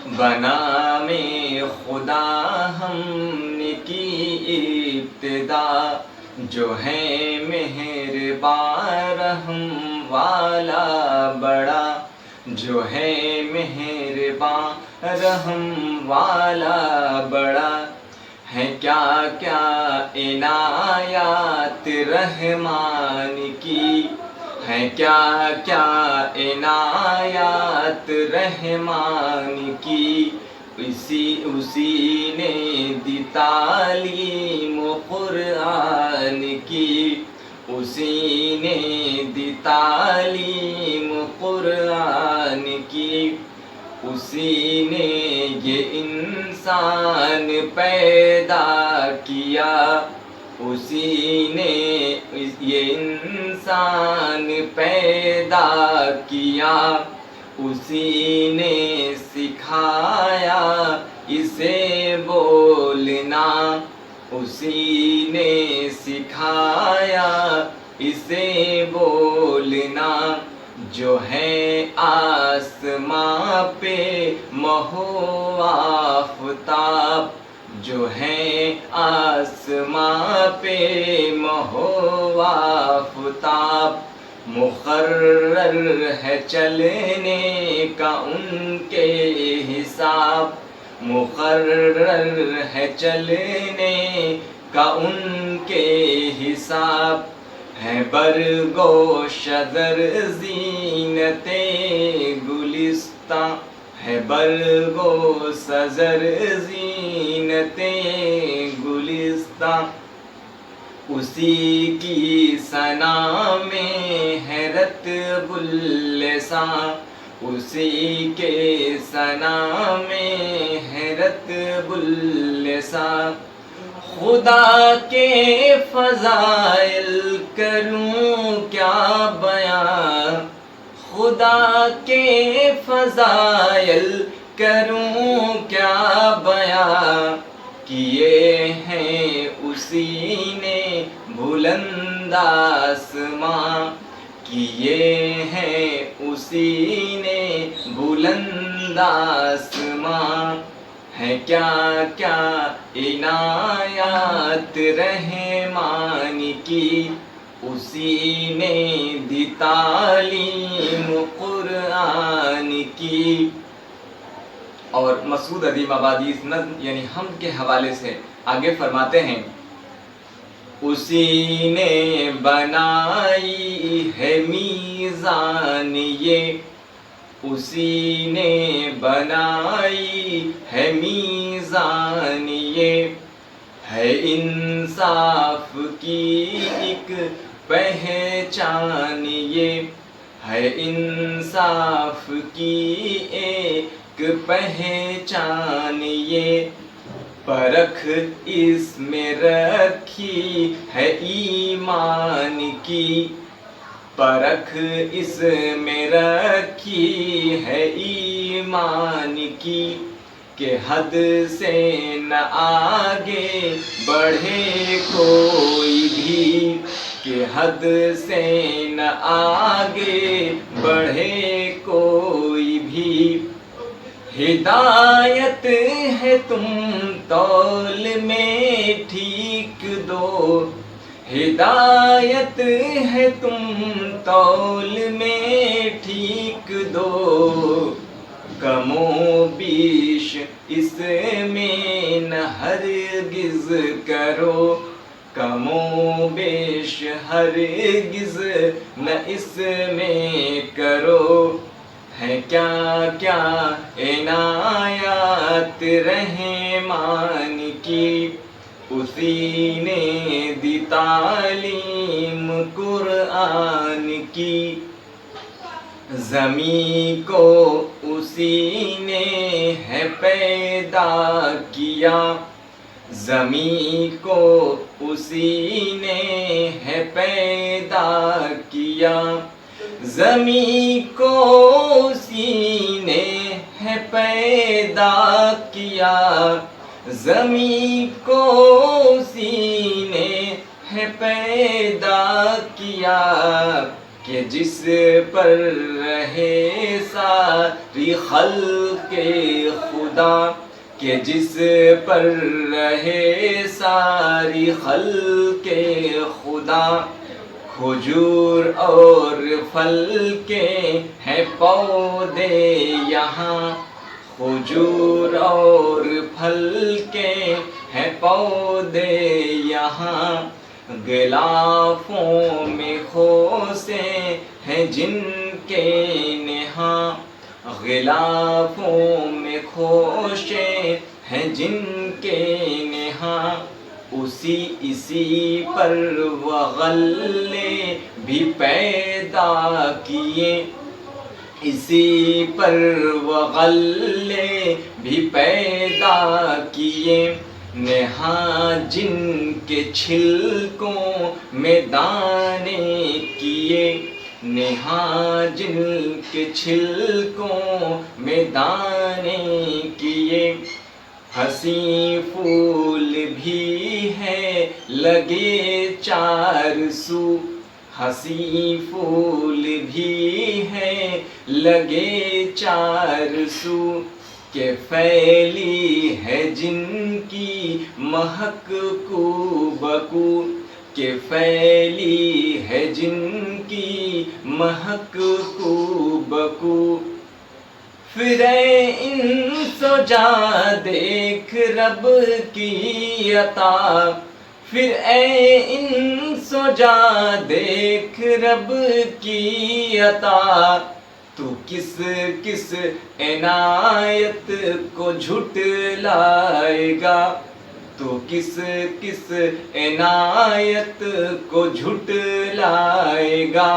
بنا میں خدا ہم نے کی ابتدا، جو ہے مہربان رحم والا بڑا، جو ہے مہربان رحم والا بڑا، ہے کیا کیا عنایات رحمان کی، ہے کیا کیا عنایات رحمان کی، اسی نے دی تعلیم قرآن کی، اسی نے دی تعلیم قرآن کی، اسی نے یہ انسان پیدا کیا، اسی نے یہ انسان پیدا کیا، اسی نے سکھایا اسے بولنا، اسی نے سکھایا اسے بولنا، جو ہے آسماں پہ ماہ و آفتاب، جو ہے آسماں پہ ماہ و آفتاب، مقرر ہے چلنے کا ان کے حساب، مقرر ہے چلنے کا ان کے حساب، ہے برگ و شجر زینت گلستاں، ہے برگ و شجر زینت گلستاں، اسی کی ثنا میں ہے رطب اللساں، اسی کے ثنا میں ہے رطب اللساں، خدا کے فضائل کروں کیا بیان، خدا کے فضائل کروں کیا بیان، کیے ہیں اسی نے بلند آسماں، کیے ہیں اسی نے بلند آسماں، ہے کیا کیا عنایات رحمان کی، اسی نے دی تعلیم قرآن کی۔ اور مسعود ادیب آبادی اس نظم یعنی حمد کے حوالے سے آگے فرماتے ہیں، اسی نے بنائی ہے میزان یہ، اسی نے بنائی ہے میزان یہ، ہے انصاف کی ایک پہچان یہ، ہے انصاف کی ایک پہچان یہ، پرکھ اس میں رکھی ہے ایمان کی، پرکھ اس میں رکھی ہے ایمان کی، کہ حد سے نہ آگے بڑھے کوئی بھی، کہ حد سے نہ آگے بڑھے کوئی بھی، ہدایت ہے تم طول میں ٹھیک دو، ہدایت ہے تم طول میں ٹھیک دو، کم و بیش اس میں نہ ہرگز کرو، کم و بیش ہرگز نہ اس میں کرو، ہے کیا کیا عنایات رحمان کی، اسی نے دی تعلیم قرآن کی، زمین کو اسی نے ہے پیدا کیا، زمین کو اسی نے ہے پیدا کیا، زمین کو اسی نے ہے پیدا کیا، زمین کو اسی نے ہے پیدا کیا، کہ جس پر رہے ساری خلق خدا، کہ جس پر رہے ساری خلق خدا، کھجور اور پھل کے ہیں پودے یہاں، کھجور اور پھل کے ہیں پودے یہاں، غلافوں میں خوشے ہیں جن کے نہاں، غلافوں میں خوشے ہیں جن کے نہاں، اسی پر وہ غلے بھی پیدا کیے، اسی پر وہ غلے بھی پیدا کیے، نہاں جن کے چھلکوں میں دانے کیے، نہاں جن کے چھلکوں میں دانے کیے، ہنسی پھول بھی ہے لگے چار سو، ہنسی پھول بھی ہے لگے چار سو، کہ پھیلی ہے جن کی مہک کو بکو، کہ پھیلی ہے جن کی مہک کو بکو، پھر اے انس و جاں دیکھ رب کی عطا، پھر اے انس و جاں دیکھ رب کی عطا، تو کس کس عنایت کو جھٹلائے گا، تو کس کس عنایت کو جھٹلائے گا،